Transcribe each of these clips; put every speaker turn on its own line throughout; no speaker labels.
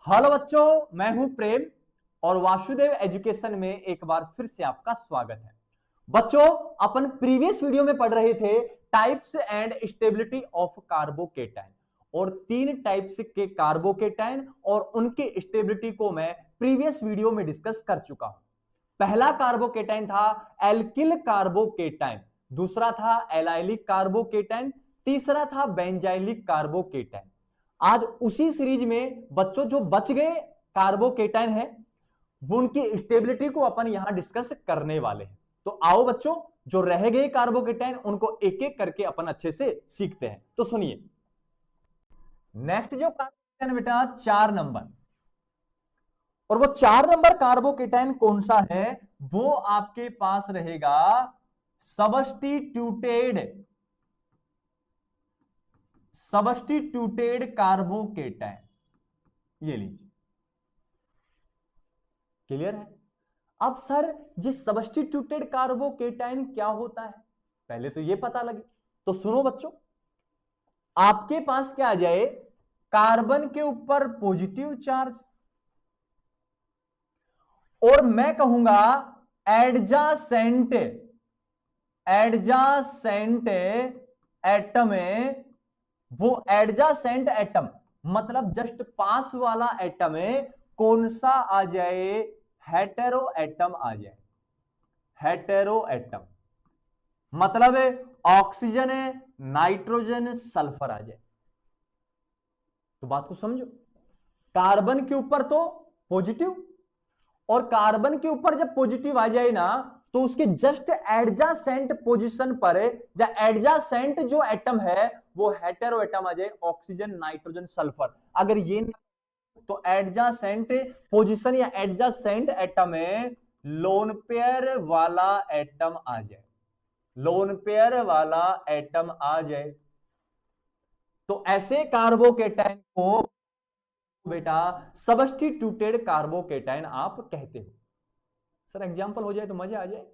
Hello बच्चों, मैं हूं प्रेम और वासुदेव एजुकेशन में एक बार फिर से आपका स्वागत है। बच्चों, अपन प्रीवियस वीडियो में पढ़ रहे थे types and stability of carbocation और तीन टाइप्स के कार्बोकेटाइन और उनके स्टेबिलिटी को मैं प्रीवियस वीडियो में डिस्कस कर चुका हूं। पहला कार्बोकेटाइन था एल्किल कार्बोकेटाइन, दूसरा था एलाइलिक कार्बोकेटाइन, तीसरा था बेंजाइलिक कार्बोकेटाइन। आज उसी सीरीज में बच्चों जो बच गए कार्बोकेटाइन है वो उनकी स्टेबिलिटी को अपन यहां डिस्कस करने वाले हैं। तो आओ बच्चों, जो रह गए कार्बोकेटाइन उनको एक एक करके अपन अच्छे से सीखते हैं। तो सुनिए, नेक्स्ट जो कार्बोकेटाइन बेटा 4 नंबर, और वो 4 नंबर कार्बोकेटाइन कौन सा है? वो आपके पास रहेगा सबस्टिट्यूटेड कार्बोकेटाइन। ये लीजिए, क्लियर है? अब सर ये सबस्टिट्यूटेड कार्बोकेटाइन क्या होता है, पहले तो ये पता लगे। तो सुनो बच्चों, आपके पास क्या आ जाए, कार्बन के ऊपर पॉजिटिव चार्ज और मैं कहूंगा एडजासेंट एटम है। वो एडजासेंट एटम मतलब जस्ट पास वाला एटम है, कौन सा आ जाए? हेटेरो एटम आ जाए। हेटेरो एटम मतलब ऑक्सीजन है, नाइट्रोजन, सल्फर आ जाए। तो बात को समझो, कार्बन के ऊपर तो पॉजिटिव, और कार्बन के ऊपर जब पॉजिटिव आ जाए ना तो उसके जस्ट एडजासेंट पोजीशन पर या एडजासेंट जो एटम है वो हेटेरो एटम आ जाए, ऑक्सीजन, नाइट्रोजन, सल्फर। अगर ये तो एडजासेंट पोजीशन या एडजासेंट एटम में लोन पेयर वाला एटम आ जाए, लोन पेयर वाला एटम आ जाए। तो ऐसे कार्बोकेटाइन को बेटा सबस्टिट्यूटेड कार्बोकेटाइन आप कहते हो। सर एग्जाम्पल हो जाए तो मजा आ जाए,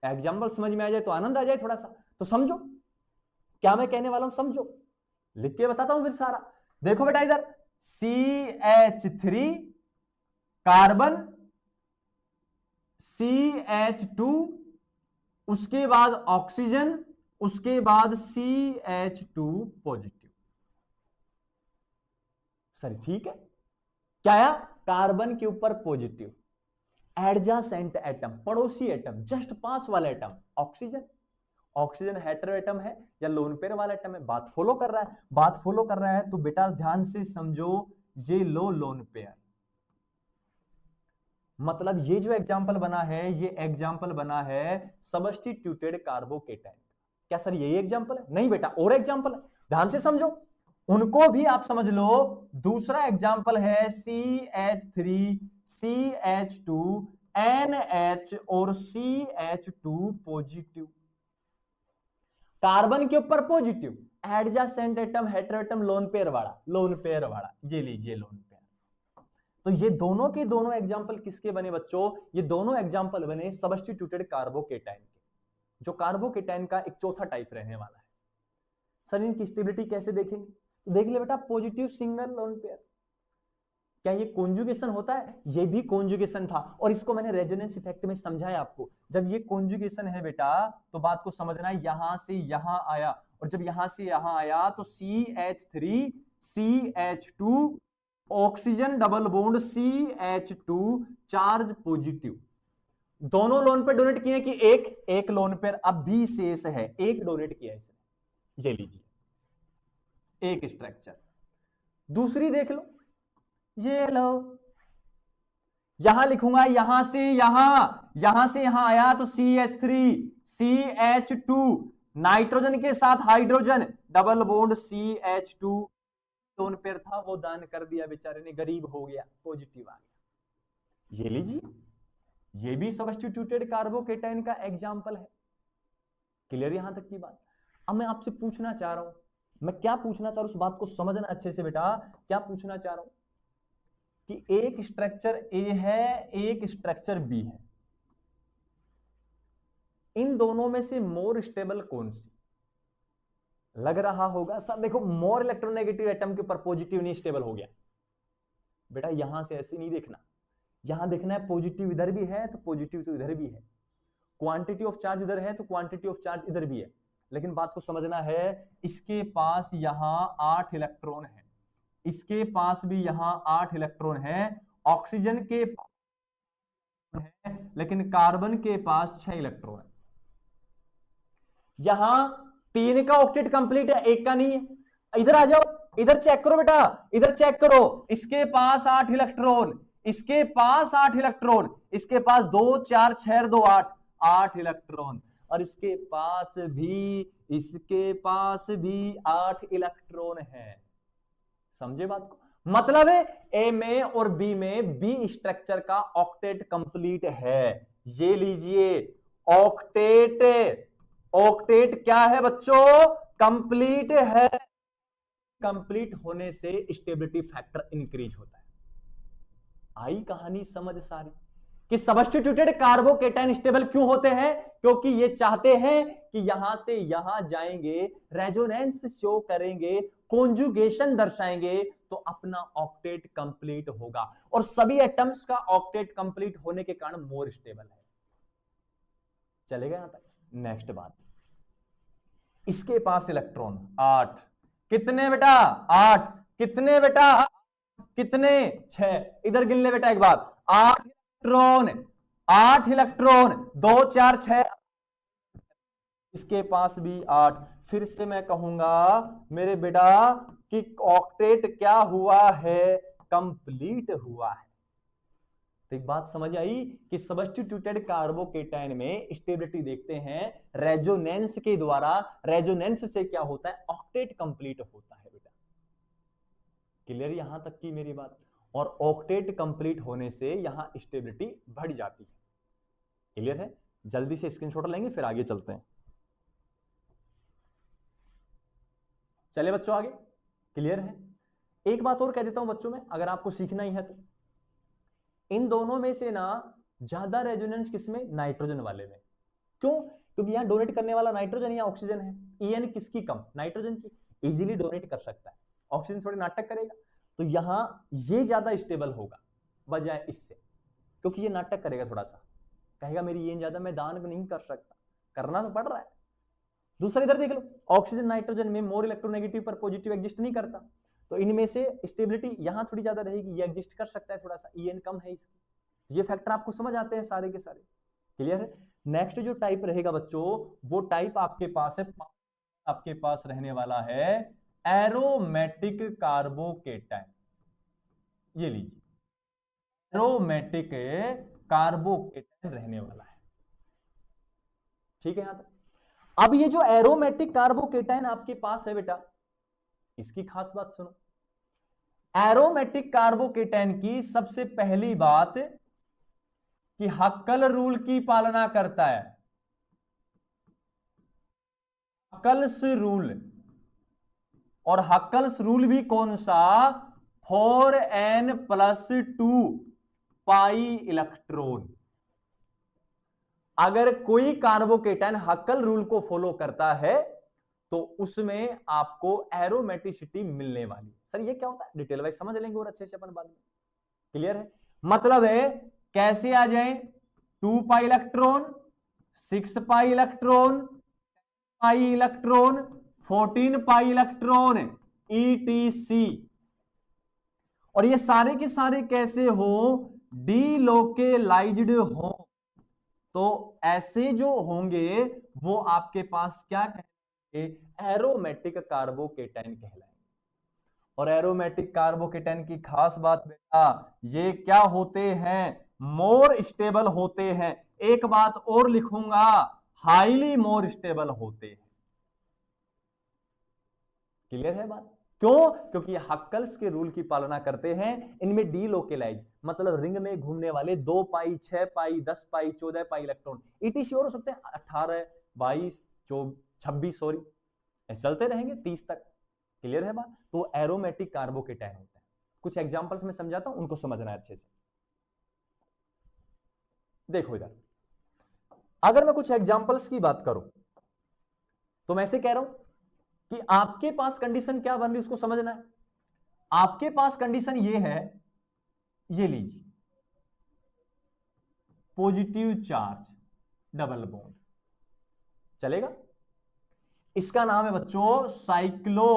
एग्जाम्पल समझ में आ जाए तो आनंद आ जाए थोड़ा सा। तो समझो क्या मैं कहने वाला हूं, समझो, लिख के बताता हूं फिर सारा। देखो बेटा इधर CH3 कार्बन, CH2, उसके बाद ऑक्सीजन, उसके बाद CH2 पॉजिटिव। सर ठीक है, क्या आया? कार्बन के ऊपर पॉजिटिव, एडजासेंट एटम पड़ोसी एटम, जस्ट पास वाला atom oxygen. Oxygen hetero atom है या लोन पेयर वाला एटम है? बात फॉलो कर रहा है? बात फॉलो कर रहा है तो बेटा ध्यान से समझो, ये लो लोन पेयर, मतलब ये जो एग्जांपल बना है ये एग्जांपल बना है सबस्टिट्यूटेड कार्बोकेटाइन। क्या सर यही एग्जांपल है? नहीं बेटा, और एग्जांपल है, ध्यान से समझो, उनको भी आप समझ लो। दूसरा एग्जांपल है CH3, CH2, NH और CH2 पॉजिटिव। कार्बन के ऊपर positive, adjacent atom, hetero atom, lone pair वाला, ये लीजिए लोन पेयर। तो ये दोनों के दोनों एग्जांपल किसके बने बच्चों? ये दोनों एग्जांपल बने सबस्टिट्यूटेड कार्बोकेटाइन के, जो कार्बोकेटाइन का एक चौथा टाइप रहने वाला है। सर इनकी स्टेबिलिटी कैसे देखेंगे? तो देख ले बेटा, पॉजिटिव सिंगल लोन पेयर। क्या ये कॉन्जुगेशन होता है? ये भी कॉन्जुगेशन था, और इसको मैंने रेजोनेंस इफेक्ट में समझाया आपको। जब ये कॉन्जुगेशन है बेटा तो बात को समझना है, यहां से यहां आया और जब यहां से यहां आया तो CH3, CH2, oxygen double bond CH2 charge positive. दोनों लोन पे डोनेट किए कि एक एक लोन पेयर अब भी शेष है, एक डोनेट किया इसने। ये लीजिए एक स्ट्रक्चर। दूसरी देख लो, ये लो, यहां लिखूंगा, यहां से यहां आया तो CH3, CH2, नाइट्रोजन के साथ hydrogen, double bond CH2, lone pair था वो दान कर दिया बेचारे ने, गरीब हो गया, पॉजिटिव आ गया। ये लीजिए, ये भी सबस्टिट्यूटेड कार्बोकेटाइन का एग्जांपल है। क्लियर यहां तक की बात? अब मैं आपसे पूछना चाह रहा हूं, मैं क्या पूछना चाह रहा हूं, उस बात को समझना अच्छे से बेटा। क्या पूछना चाह रहा हूं कि एक स्ट्रक्चर A है, एक स्ट्रक्चर B है, इन दोनों में से मोर स्टेबल कौन सी? लग रहा होगा सर देखो, मोर इलेक्ट्रोनेगेटिव एटम के ऊपर पॉजिटिव नहीं स्टेबल हो गया, बेटा यहां से ऐसे नहीं देखना, यहां देखना है पॉजिटिव इधर भी है तो पॉजिटिव तो इधर भी है, क्वांटिटी ऑफ चार्ज इधर है तो क्वांटिटी ऑफ चार्ज इधर भी है। लेकिन बात को समझना है, इसके पास यहां 8 इलेक्ट्रॉन है, इसके पास भी यहां 8 इलेक्ट्रॉन है, ऑक्सीजन के पास है लेकिन कार्बन के पास 6 इलेक्ट्रॉन है। यहां 3 का ऑक्टेट कंप्लीट है, 1 का नहीं है। इधर आ जाओ, इधर चेक करो बेटा, इधर चेक करो, इसके पास 8 इलेक्ट्रॉन, इसके पास 8 इलेक्ट्रॉन, इसके पास 2 4 6 2 8 8 इलेक्ट्रॉन, और इसके पास भी 8 इलेक्ट्रॉन है। समझे बात को? मतलब है ए में और बी में बी स्ट्रक्चर का ऑक्टेट कंप्लीट है। ये लीजिए ऑक्टेट, ऑक्टेट क्या है बच्चों? कंप्लीट है। कंप्लीट होने से स्टेबिलिटी फैक्टर इंक्रीज होता है। आई कहानी समझ सारी कि सब्स्टिट्यूटेड कार्बोकेटाइन स्टेबल क्यों होते हैं? क्योंकि ये चाहते हैं कि यहां से यहां जाएंगे, रेजोनेंस शो करेंगे, कॉन्जुगेशन दर्शाएंगे, तो अपना ऑक्टेट कंप्लीट होगा। और सभी एटम्स का ऑक्टेट कंप्लीट होने के कारण मोर स्टेबल है। चलेगा यहां तक? नेक्स्ट बात, इसके पास इलेक्ट्रॉन 8, कितने बेटा? 8, कितने बेटा? कितने? 6। इधर गिन ले बेटा एक बात, 8 इलेक्ट्रॉन, 8 इलेक्ट्रॉन, 2 4 6, इसके पास भी 8। फिर से मैं कहूंगा मेरे बेटा कि ऑक्टेट क्या हुआ है? कंप्लीट हुआ है। तो एक बात समझ आई कि सब्स्टिट्यूटेड कार्बोकेटाइन में स्टेबिलिटी देखते हैं रेजोनेंस के द्वारा। रेजोनेंस से क्या होता है? ऑक्टेट कंप्लीट होता है बेटा। क्लियर यहां तक की मेरी बात? और ऑक्टेट कंप्लीट होने से यहां स्टेबिलिटी बढ़ जाती है। क्लियर है? जल्दी से स्क्रीनशॉट लेंगे फिर आगे चलते हैं। चले बच्चों आगे, क्लियर है? एक बात और कह देता हूं बच्चों में, अगर आपको सीखना ही है तो इन दोनों में से ना ज्यादा रेजोनेंस किसमें? नाइट्रोजन वाले में। क्यों? क्योंकि यहां डोनेट करने वाला नाइट्रोजन या ऑक्सीजन है। ईएन किसकी कम? नाइट्रोजन की। इजीली डोनेट कर सकता है, ऑक्सीजन थोड़ी नाटक करेगा, तो यहां ये ज्यादा स्टेबल होगा बजाय इससे, क्योंकि ये नाटक करेगा थोड़ा सा, कहेगा मेरी ईएन ज्यादा, मैं दान नहीं कर सकता, करना तो पड़ रहा है। दूसरा इधर देख लो, ऑक्सीजन नाइट्रोजन में मोर इलेक्ट्रोनेगेटिव पर पॉजिटिव एग्जिस्ट नहीं करता, तो इनमें से स्टेबिलिटी यहां थोड़ी ज्यादा रहेगी, ये एग्जिस्ट कर सकता है थोड़ा सा, ईएन कम है इसकी। ये फैक्टर आपको समझ आते हैं सारे के सारे। क्लियर है? नेक्स्ट जो टाइप रहेगा बच्चों, वो टाइप आपके पास है, आपके पास रहने वाला है एरोमेटिक कार्बोकेटाइन। ये लीजिए, एरोमेटिक कार्बोकेटाइन रहने वाला है। ठीक है यहां तक? अब ये जो एरोमेटिक कार्बोकेटाइन आपके पास है बेटा, इसकी खास बात सुनो। एरोमेटिक कार्बोकेटाइन की सबसे पहली बात कि हक्कल रूल की पालना करता है। हक्कल्स रूल, और हक्कल्स रूल भी कौन सा? 4n+2 pi electron. अगर कोई कार्बोकेटाइन हक्कल रूल को फॉलो करता है तो उसमें आपको एरोमेटिसिटी मिलने वाली। सर ये क्या होता है? डिटेल वाइज समझ लेंगे और अच्छे से अपन बाद में। क्लियर है? मतलब है कैसे आ जाए? 2 pi electron, 6 pi electron, pi electron, 14 pi electron, ETC। और ये सारे के सारे कैसे हो? डीलोकेलाइज्ड हो। तो ऐसे जो होंगे वो आपके पास क्या कहेंगे? एरोमेटिक कार्बोकेटाइन कहलाएंगे। और एरोमेटिक कार्बोकेटाइन की खास बात बेटा, ये क्या होते हैं? मोर स्टेबल होते हैं। एक बात और लिखूंगा, हाईली मोर स्टेबल होते हैं। क्लियर है बात? क्यों? क्योंकि ये हक्कल्स के रूल की पालना करते हैं। इनमें डीलोकेलाइज मतलब रिंग में घूमने वाले 2 पाई, 6 पाई, 10 पाई, 14 पाई इलेक्ट्रॉन, ETC और हो सकते हैं 18, 22, 26, सॉरी, चलते रहेंगे 30 तक। क्लियर है बात? तो एरोमेटिक कार्बोकेटाइन होता है। कुछ एग्जांपल्स में समझाता हूं, उनको समझना है अच्छे से। देखो इधर, अगर मैं कुछ एग्जांपल्स की बात करूं तो मैं ऐसे कह रहा हूं कि आपके पास कंडीशन क्या बन रही है उसको समझना है। आपके पास कंडीशन ये है ये लीजिए पॉजिटिव चार्ज डबल बॉन्ड, चलेगा। इसका नाम है बच्चों साइक्लो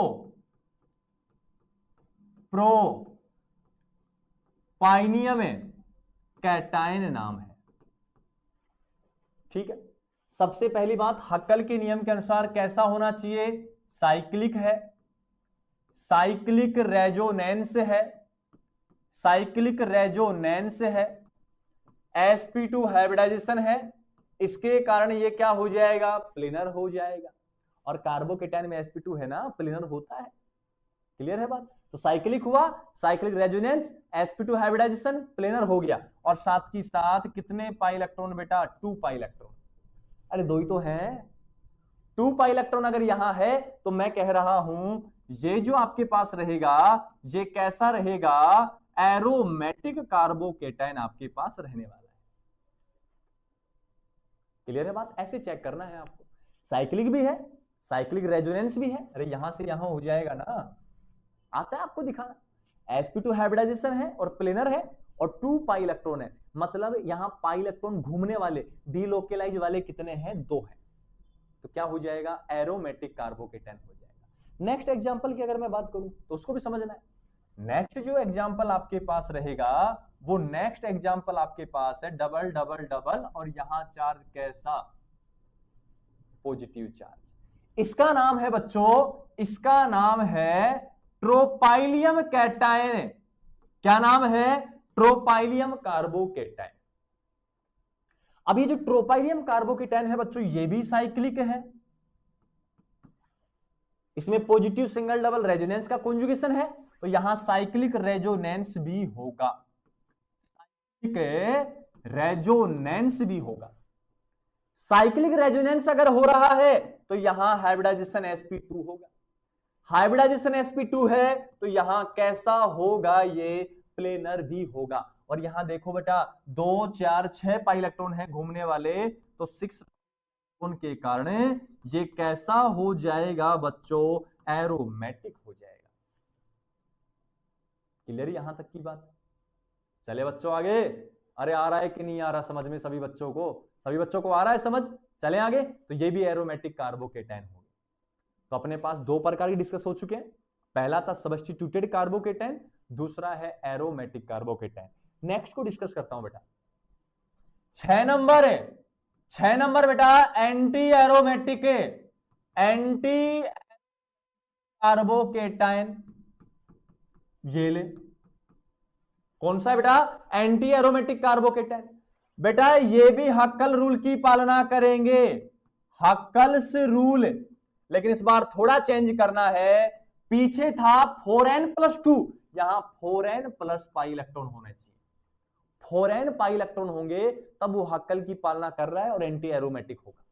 प्रो पाइनियम कैटायन नाम है, ठीक है। सबसे पहली बात, हक्कल के नियम के अनुसार कैसा होना चाहिए, साइक्लिक है, साइक्लिक रेजोनेंस है, साइक्लिक रेजोनेंस है, sp2 हाइब्रिडाइजेशन है, इसके कारण ये क्या हो जाएगा, प्लेनर हो जाएगा। और कार्बोकेटायन में sp2 है ना, प्लेनर होता है, क्लियर है बात। तो साइक्लिक हुआ, cyclic resonance, sp2 hybridisation, planar हो गया। और साथ की साथ कितने पाई इलेक्ट्रॉन बेटा, 2 पाई इलेक्ट्रॉन। अरे दो ही तो हैं, 2 पाई इलेक्ट्रॉन अगर यहां है तो मैं कह रहा हूं ये जो आपके पास रहेगा ये कैसा रहेगा, एरोमेटिक कार्बोकेटायन आपके पास रहने वाला है, क्लियर है बात। ऐसे चेक करना है आपको, साइक्लिक भी है, साइक्लिक रेजोनेंस भी है, अरे यहां से यहां हो जाएगा ना, आता है आपको दिखाना। sp2 हाइब्रिडाइजेशन है और प्लेनर है और 2 पाई इलेक्ट्रॉन है, मतलब यहां पाई इलेक्ट्रॉन घूमने वाले डीलोकेलाइज वाले कितने हैं, 2 हैं, तो क्या हो जाएगा, एरोमेटिक कार्बोकेटायन हो जाएगा। नेक्स्ट एग्जांपल की अगर मैं बात करूं तो उसको भी समझना है। नेक्स्ट जो एग्जांपल आपके पास रहेगा वो नेक्स्ट एग्जांपल आपके पास है डबल डबल डबल और यहां चार्ज कैसा, पॉजिटिव चार्ज। इसका नाम है बच्चों, इसका नाम है ट्रोपाइलियम कैटायन। क्या नाम है, ट्रोपाइलियम कार्बोकेटायन। अब ये जो ट्रोपाइलियम कार्बोकेटायन है बच्चों ये भी साइक्लिक है, इसमें पॉजिटिव सिंगल डबल रेजोनेंस का कॉन्जुगेशन है, तो यहां साइक्लिक रेजोनेंस भी होगा, साइक्लिक रेजोनेंस भी होगा। साइक्लिक रेजोनेंस अगर हो रहा है तो यहां हाइब्रिडाइजेशन sp2 होगा, हाइब्रिडाइजेशन sp2 है तो यहां कैसा होगा, ये प्लेनर भी होगा। और यहां देखो बेटा 2 4 6 पाई इलेक्ट्रॉन है घूमने वाले, तो 6 के कारण ये कैसा हो जाएगा बच्चों, एरोमेटिक हो जाएगा। क्लियर यहां तक की बात, चले बच्चों आगे। अरे आ रहा है कि नहीं आ रहा समझ में सभी बच्चों को, सभी बच्चों को आ रहा है समझ, चले आगे। तो ये भी एरोमेटिक कार्बोकेटायन होगा। तो अपने पास 2 प्रकार की डिस्कस हो चुके हैं, पहला था सब्स्टिट्यूटेड कार्बोकेटायन, दूसरा है एरोमेटिक कार्बोकेटायन। नेक्स्ट को डिस्कस करता हूं बेटा, 6 नंबर है, 6 नंबर बेटा एंटी एरोमेटिक, एंटी कार्बोकेटायन। ये ले कौन सा है बेटा, एंटी एरोमेटिक कार्बोकेटायन। बेटा ये भी हक्कल रूल की पालना करेंगे, हक्कल्स रूल, लेकिन इस बार थोड़ा चेंज करना है। पीछे था 4n+2, यहां 4n+ पाई इलेक्ट्रॉन होना चाहिए, 4n पाई इलेक्ट्रॉन होंगे तब वो हक्कल की पालना कर रहा है और एंटी एरोमेटिक होगा।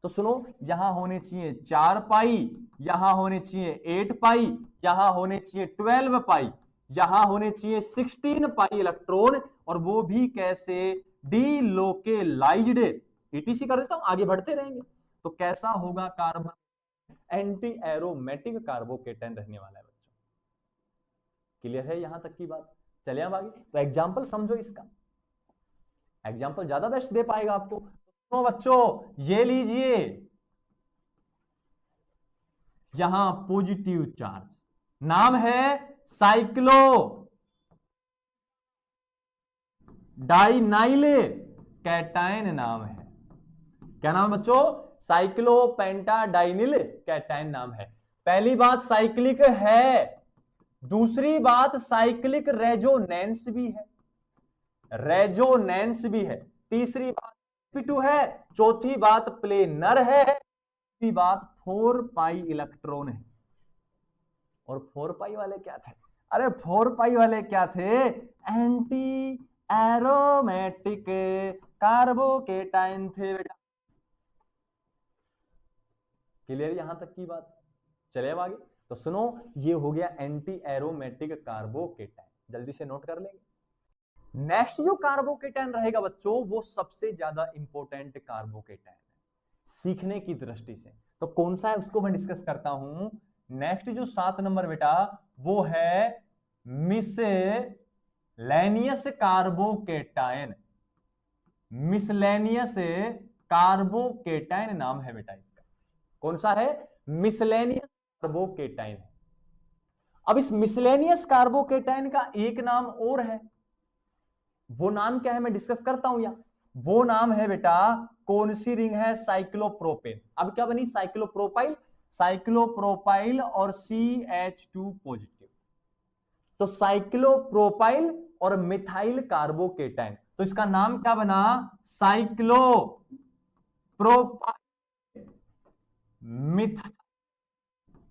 तो सुनो, यहां होने चाहिए 4 पाई, यहां होने चाहिए 8 पाई, यहां होने चाहिए 12 पाई, यहां होने चाहिए 16 पाई इलेक्ट्रॉन, और वो भी कैसे, डीलोकेलाइज्ड। ईटीसी कर देता हूं, आगे बढ़ते रहेंगे। तो कैसा होगा कार्बन, एंटी एरोमेटिक कार्बोकेटायन रहने वाला है बच्चों। क्लियर है यहां तक की बात, चलिए अब आगे। तो एग्जांपल समझो, इसका एग्जांपल ज्यादा बेस्ट दे पाएगा आपको। तो बच्चों ये लीजिए, यहां पॉजिटिव चार्ज, नाम है साइक्लो डाइनाइल कैटायन नाम है। क्या नाम है बच्चों, साइक्लोपेंटाडाइनिल कैटायन नाम है। पहली बात साइक्लिक है, दूसरी बात साइक्लिक रेजोनेंस भी है, रेजोनेंस भी है, तीसरी बात sp2 है, चौथी बात प्लेनर है, पांचवी बात 4 पाई इलेक्ट्रॉन है। और 4 पाई वाले क्या थे, अरे 4 पाई वाले क्या थे, एंटी एरोमेटिक कार्बोकेटायन थे बेटा। क्लियर यहां तक की बात, चले अब आगे। तो सुनो, ये हो गया एंटी एरोमेटिक कार्बोकेटायन, जल्दी से नोट कर लेंगे। नेक्स्ट जो कार्बोकेटायन रहेगा बच्चों वो सबसे ज्यादा इंपॉर्टेंट कार्बोकेटायन है सीखने की दृष्टि से। तो कौन सा है उसको मैं डिस्कस करता हूं। नेक्स्ट जो 7 नंबर बेटा वो है miss miscellaneous carbocation, miscellaneous carbocation नाम है बेटा इसका। कौन सा है? Miscellaneous carbocation. अब इस मिसलेनियस कार्बोकेटायन का एक नाम और है, वो नाम क्या है मैं डिस्कस करता हूं यहां। वो नाम है बेटा, कौन सी रिंग है? साइक्लोप्रोपेन। अब क्या बनी? साइक्लोप्रोपाइल, साइक्लोप्रोपाइल और CH2 पॉजिटिव। तो साइक्लोप्रोपाइल और मिथाइल कार्बोकेटायन, तो इसका नाम क्या बना? साइक्लोप्रोपाइल मिथाइल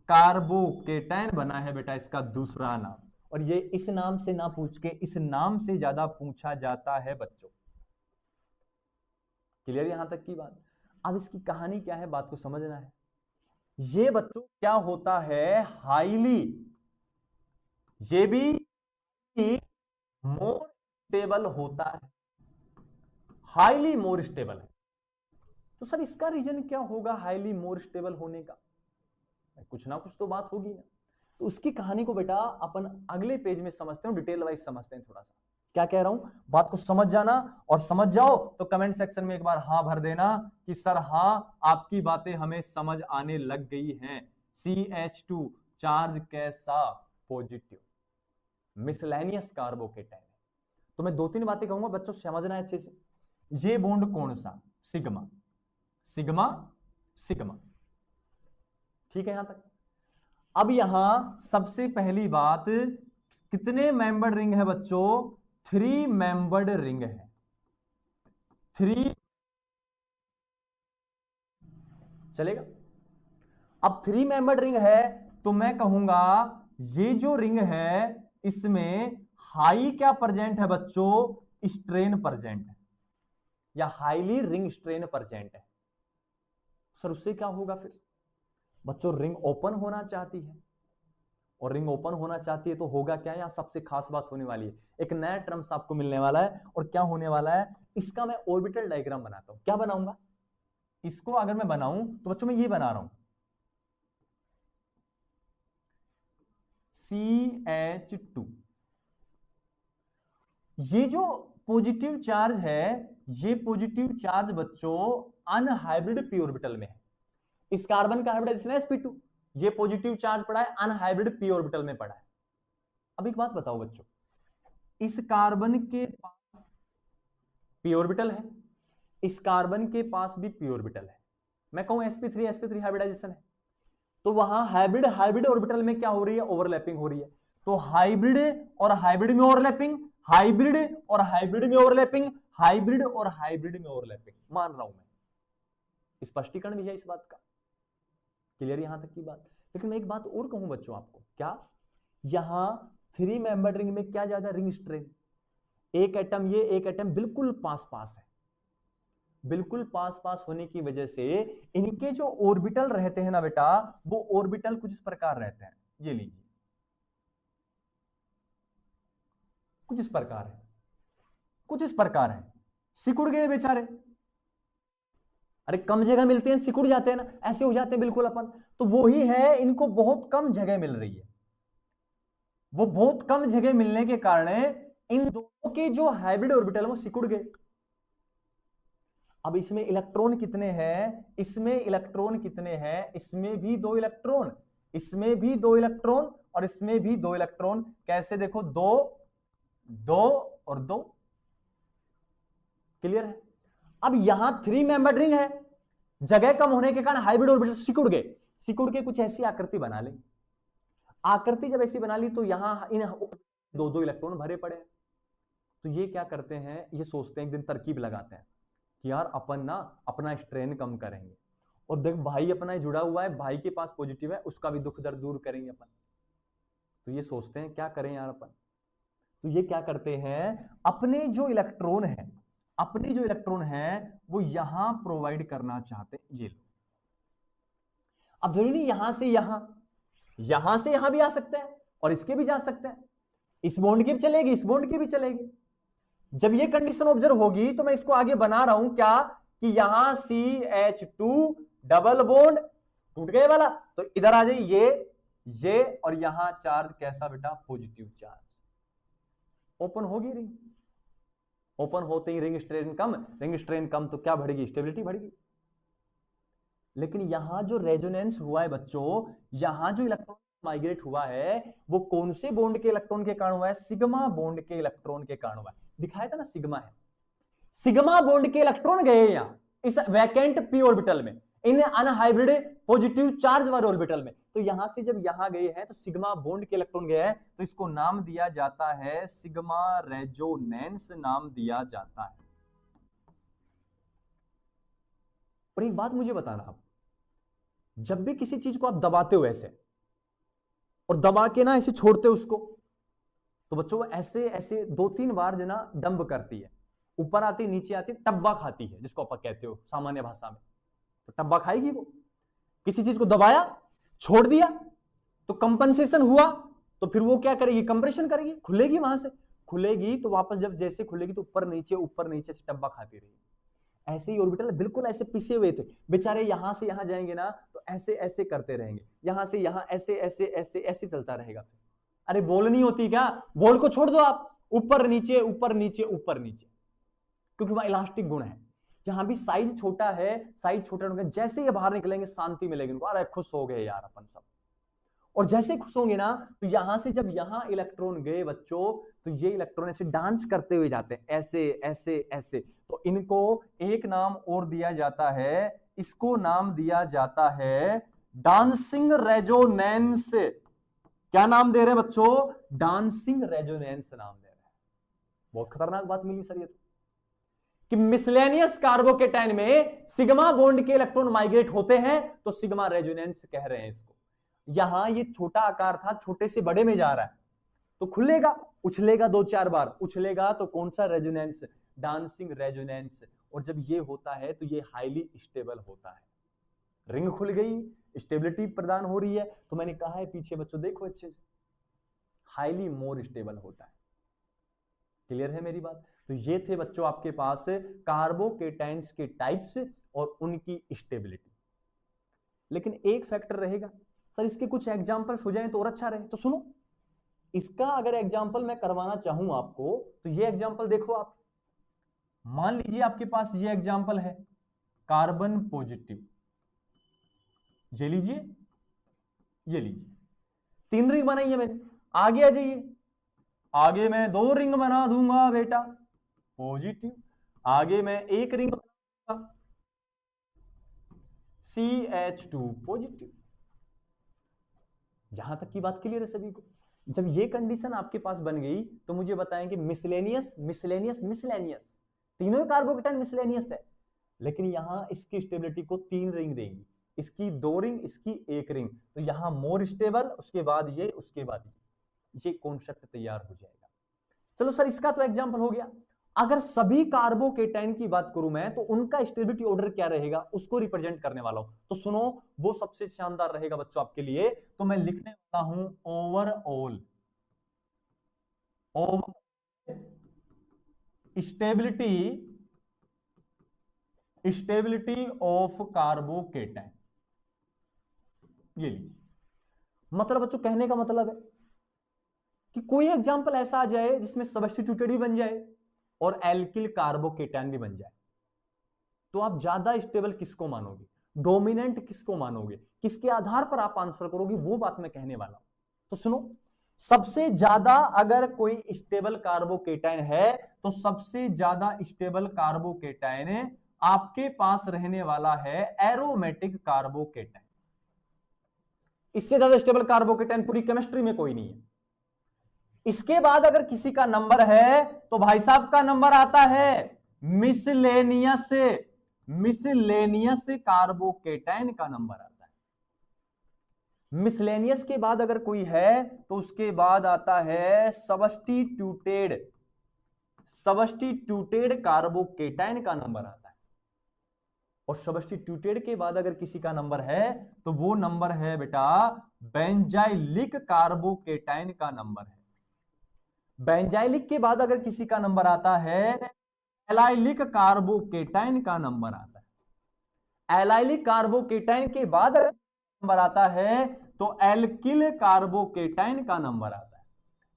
कार्बोकेटायन बना है बेटा इसका दूसरा नाम। और ये इस नाम से ना पूछ के इस नाम से ज्यादा पूछा जाता है बच्चों। क्लियर यहां तक की बात? अब इसकी कहानी क्या है, बात को समझना है। ये बच्चों क्या होता है, हाईली, ये भी मोर स्टेबल होता है, हाईली मोर स्टेबल है। तो सर इसका रीजन क्या होगा हाईली मोर स्टेबल होने का? कुछ ना कुछ तो बात होगी ना। तो उसकी कहानी को बेटा अपन अगले पेज में समझते हैं, डिटेल वाइज समझते हैं थोड़ा सा। क्या कह रहा हूं, बात को समझ जाना, और समझ जाओ तो कमेंट सेक्शन में एक बार हां भर देना कि सर हां आपकी बातें हमें समझ आने लग गई हैं। CH2 चार्ज कैसा? Positive, miscellaneous carbocation. तो मैं 2-3 बातें कहूंगा बच्चों, समझना है अच्छे से। ये बॉन्ड कौन सा? Sigma, sigma, sigma. ठीक है यहां तक? अब यहां सबसे पहली बात, कितने मेंबर्ड रिंग है बच्चों? 3 मेंबर्ड रिंग है। 3 चलेगा? अब 3 मेंबर्ड रिंग है तो मैं कहूंगा ये जो रिंग है इसमें हाई क्या प्रेजेंट है बच्चों? स्ट्रेन प्रेजेंट है, या हाईली रिंग स्ट्रेन प्रेजेंट है। सर उससे क्या होगा फिर? बच्चों रिंग ओपन होना चाहती है, और रिंग ओपन होना चाहती है तो होगा क्या? यहां सबसे खास बात होने वाली है, एक नया टर्म्स आपको मिलने वाला है। और क्या होने वाला है? इसका मैं ऑर्बिटल डायग्राम बनाता हूं। क्या बनाऊंगा? इसको अगर मैं बनाऊं तो बच्चों मैं ये बना रहा हूं, CH2। ये जो पॉजिटिव चार्ज है, ये पॉजिटिव चार्ज बच्चों अनहाइब्रिड पी ऑर्बिटल में है। इस कार्बन का हाइब्रिडाइजेशन है sp2, ये पॉजिटिव चार्ज पड़ा है अनहाइब्रिड पी ऑर्बिटल में पड़ा है। अब एक बात बताओ बच्चों, इस कार्बन के पास पी ऑर्बिटल है, इस कार्बन के पास भी पी ऑर्बिटल है, मैं कहूं sp3 हाइब्रिडाइजेशन है, तो वहां हाइब्रिड हाइब्रिड ऑर्बिटल में क्या हो रही है? ओवरलैपिंग हो रही है। तो हाइब्रिड और हाइब्रिड में ओवरलैपिंग, हाइब्रिड और हाइब्रिड में ओवरलैपिंग, हाइब्रिड और हाइब्रिड में ओवरलैपिंग, मान रहा हूं मैं। स्पष्टीकरण भी है इस बात का। क्लियर यहां तक की बात? लेकिन मैं एक बात और कहूं बच्चों आपको, क्या यहां 3 मेंबर्ड रिंग में क्या ज्यादा रिंग स्ट्रेन? एक एटम ये, एक एटम बिल्कुल पास पास है, बिल्कुल पास पास होने की वजह से इनके जो ऑर्बिटल रहते हैं ना बेटा, वो ऑर्बिटल कुछ इस प्रकार रहते हैं। ये लीजिए, कुछ इस प्रकार है, कुछ इस प्रकार है। सिकुड़ गए बेचारे, अरे कम जगह मिलते हैं सिकुड़ जाते हैं ना, ऐसे हो जाते हैं बिल्कुल अपन। तो वो ही है, इनको बहुत कम जगह मिल रही है। वो बहुत कम जगह मिलने के कारण इन दोनों के जो हाइब्रिड ऑर्बिटल वो सिकुड़ गए। अब इसमें इलेक्ट्रॉन कितने हैं? इसमें इलेक्ट्रॉन कितने हैं? इसमें भी 2 इलेक्ट्रॉन, इसमें भी 2 इलेक्ट्रॉन, और इसमें भी 2 इलेक्ट्रॉन। कैसे देखो, 2 2 और 2। क्लियर है? अब यहां 3 मेंबर्ड रिंग है, जगह कम होने के कारण हाइब्रिड ऑर्बिटल सिकुड़ गए। सिकुड़ के कुछ ऐसी आकृति बना ले। आकृति जब ऐसी बना ली तो यहां इन 2-2 इलेक्ट्रॉन भरे पड़े हैं। तो ये क्या करते हैं, ये सोचते हैं, एक दिन तरकीब लगाते हैं कि यार अपन ना अपना स्ट्रेन कम करेंगे, और देख भाई अपना जुड़ा हुआ है, भाई के पास पॉजिटिव है, उसका भी दुख दर्द दूर करेंगे अपन। तो ये सोचते हैं क्या करें यार अपन। तो ये क्या करते हैं, अपने जो इलेक्ट्रॉन है, अपने जो इलेक्ट्रॉन है वो यहां प्रोवाइड करना चाहते हैं। ये लो, अब जरूरी नहीं यहां से यहां, यहां से यहां भी आ सकते हैं, और इसके भी जा सकते हैं, इस बॉन्ड की भी चलेगी, इस बॉन्ड की भी चलेगी। जब ये कंडीशन ऑब्जर्व होगी तो मैं इसको आगे बना रहा हूं क्या, कि यहां CH2 डबल बॉन्ड टूट गए वाला, तो इधर आ जाइए ये, और यहां चार्ज कैसा बेटा? Positive charge. ओपन होगी रिंग, ओपन होते ही रिंग स्ट्रेन कम तो क्या बढ़ेगी, स्टेबिलिटी बढ़ेगी। लेकिन यहां जो रेजोनेंस हुआ है बच्चों, यहां जो इलेक्ट्रॉन माइग्रेट हुआ है वो कौन से बॉन्ड के इलेक्ट्रॉन के कारण हुआ है, सिग्मा बॉन्ड के इलेक्ट्रॉन के कारण हुआ है। दिखाया था ना सिग्मा है, सिग्मा बॉन्ड के इलेक्ट्रॉन गए यहां इस वैकेंट पी ऑर्बिटल में, इन अनहाइब्रिड पॉजिटिव चार्ज वाले ऑर्बिटल में। तो यहां से जब यहां गए हैं तो सिग्मा बॉन्ड के इलेक्ट्रॉन गए हैं, तो इसको नाम दिया जाता है सिग्मा रेजोनेंस नाम दिया जाता है। और एक बात मुझे बताना, आप जब भी किसी चीज को आप दबाते हो ऐसे और दबा के ना ऐसे छोड़ते हो उसको, तो बच्चों ऐसे ऐसे 2-3 बार जना डंब करती है, ऊपर आती नीचे आती, टब्बा खाती है जिसको आप कहते हो सामान्य भाषा में। तो टब्बा खाएगी वो, किसी चीज को दबाया छोड़ दिया तो कंपनसेशन हुआ, तो फिर वो क्या करेगी, कंप्रेशन करेगी, खुलेगी, वहां से खुलेगी तो वापस जब जैसे खुलेगी तो ऊपर नीचे से टब्बा खाती रहेगी। ऐसे ही ऑर्बिटल बिल्कुल ऐसे पिसे हुए थे बेचारे, यहां से यहां जाएंगे ना तो ऐसे ऐसे करते रहेंगे, यहां से यहां ऐसे ऐसे ऐसे ऐसे चलता रहेगा। अरे बॉल नहीं होती क्या, बॉल को छोड़ दो आप, ऊपर नीचे ऊपर नीचे ऊपर नीचे, क्योंकि वहां इलास्टिक गुण है। जहां भी साइज छोटा है, साइज छोटा होगा, जैसे ये बाहर निकलेंगे शांति मिलेगी उनको, अरे खुश हो गए यार अपन सब। और जैसे खुश होंगे ना तो यहां से जब यहां इलेक्ट्रॉन गए बच्चों, तो ये इलेक्ट्रॉन ऐसे डांस करते हुए जाते हैं, ऐसे ऐसे ऐसे। तो इनको एक नाम और दिया जाता है, इसको नाम दिया जाता है डांसिंग रेजोनेंस। क्या नाम दे रहे हैं बच्चों, डांसिंग रेजोनेंस नाम दे रहे हैं। बहुत खतरनाक बात मिली सर ये तो, कि मिसलेनियस कार्बोकेटाइन में सिग्मा बॉन्ड के इलेक्ट्रॉन माइग्रेट होते हैं तो सिग्मा रेजोनेंस कह रहे हैं इसको। यहां ये छोटा आकार था, छोटे से बड़े में जा रहा है, तो खुलेगा, उछलेगा 2-4 बार, उछलेगा तो कौन सा रेजोनेंस, डांसिंग रेजोनेंस। और जब ये होता है तो ये हाईली स्टेबल होता है, रिंग खुल गई, स्टेबिलिटी प्रदान हो रही है। तो मैंने कहा है पीछे बच्चों देखो अच्छे से, हाईली मोर स्टेबल होता है। क्लियर है मेरी बात। तो ये थे बच्चों आपके पास कार्बोकेटाइंस के टाइप्स और उनकी स्टेबिलिटी। लेकिन एक फैक्टर रहेगा सर, इसके कुछ एग्जांपल्स हो जाएं तो और अच्छा रहे। तो सुनो, इसका अगर एग्जांपल मैं करवाना चाहूं आपको, तो ये एग्जांपल देखो आप, मान लीजिए आपके पास ये एग्जांपल है कार्बन पॉजिटिव, ये लीजिए, ये लीजिए, 3 रिंग बनाई है मैंने। आगे आ जाइए, आगे मैं 2 रिंग बना दूंगा बेटा पॉजिटिव, आगे मैं 1 रिंग बनाऊंगा CH2 पॉजिटिव। यहां तक की बात क्लियर है सभी को। जब ये कंडीशन आपके पास बन गई तो मुझे बताएं कि मिसलेनियस मिसलेनियस मिसलेनियस, तीनों कार्बोकेटाइन मिसलेनियस है, लेकिन यहां इसकी स्टेबिलिटी को 3 रिंग देंगी, इसकी 2 रिंग, इसकी 1 रिंग, तो यहां मोर स्टेबल, उसके बाद ये, उसके बाद ये कॉन्सेप्ट तैयार हो जाएगा। चलो सर इसका तो एग्जांपल हो गया। अगर सभी कार्बोकेटाइन की बात करूं मैं तो उनका स्टेबिलिटी ऑर्डर क्या रहेगा, उसको रिप्रेजेंट करने वाला हूं। तो सुनो, वो सबसे शानदार रहेगा बच्चों आपके लिए। तो मैं लिखने वाला हूं overall stability, stability of carbocation. ये लीजिए, मतलब बच्चों कहने का मतलब है कि कोई एग्जांपल ऐसा आ जाए जिसमें सब्स्टिट्यूटेड भी बन जाए और एल्किल कार्बोकेटाइन भी बन जाए, तो आप ज्यादा स्टेबल किसको मानोगे, डोमिनेंट किसको मानोगे, किसके आधार पर आप आंसर करोगे, वो बात मैं कहने वाला हूं। तो सुनो, सबसे ज्यादा अगर कोई स्टेबल कार्बोकेटाइन है तो सबसे ज्यादा स्टेबल कार्बोकेटाइन आपके पास रहने वाला है एरोमेटिक कार्बोकेटाइन। इससे ज्यादा स्टेबल कार्बोकेटाइन पूरी केमिस्ट्री में कोई नहीं है। इसके बाद अगर किसी का नंबर है तो भाई साहब का नंबर आता है मिसलेनियस, मिसलेनियस कार्बोकेटाइन का नंबर आता है। मिसलेनियस के बाद अगर कोई है तो उसके बाद आता है सबस्टिट्यूटेड, सबस्टिट्यूटेड कार्बोकेटाइन का नंबर आता है। और सबस्टिट्यूटेड के बाद अगर किसी का नंबर है तो वो नंबर है बेटा बेंजाइलिक कार्बोकेटाइन का नंबर है। बेंजाइलिक के बाद अगर किसी का नंबर आता है एलाइलिक कार्बोकेटाइन का नंबर आता है। एलाइलिक कार्बोकेटाइन के बाद अगर नंबर आता है तो एल्किल कार्बोकेटाइन का नंबर आता है।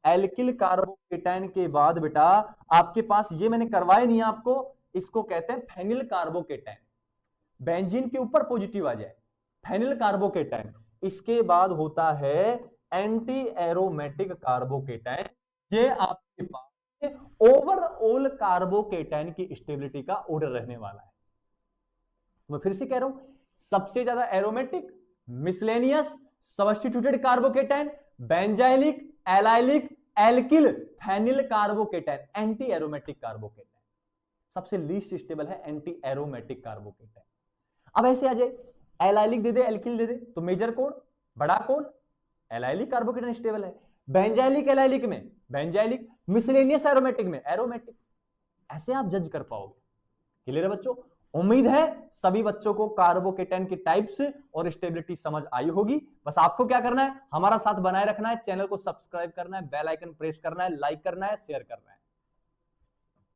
एल्किल कार्बोकेटाइन के बाद बेटा आपके पास, ये मैंने करवाया नहीं आपको, इसको कहते हैं फेनिल कार्बोकेटाइन। बेंजीन के ऊपर पॉजिटिव आ जाए, फेनिल कार्बोकेटाइन। इसके बाद होता है एंटी एरोमेटिक कार्बोकेटाइन। ये आपके पास ओवरऑल कार्बोकेटाइन की स्टेबिलिटी का ऑर्डर रहने वाला है। मैं फिर से कह रहा हूं, सबसे ज्यादा aromatic, miscellaneous, substituted carbocation, benzylic, allylic, alkyl, phenyl carbocation, anti aromatic carbocation. सबसे लीस्ट स्टेबल है एंटी एरोमेटिक कार्बोकेटाइन। अब ऐसे आ जाए, एलाइलिक दे दे, एल्किल दे दे, तो मेजर कौन, बड़ा कौन, एलाइलिक कार्बोकेटाइन स्टेबल है। बेंजाइलिक एलाइलिक में बेंजाइलिक, मिसलेनियस एरोमेटिक में एरोमेटिक। ऐसे आप जज कर पाओगे। क्लियर है बच्चों? उम्मीद है सभी बच्चों को कार्बोकेटाइन के टाइप्स और स्टेबिलिटी समझ आई होगी। बस आपको क्या करना है, हमारा साथ बनाए रखना है, चैनल को सब्सक्राइब करना है, बेल आइकन प्रेस करना है, लाइक करना है, शेयर करना है।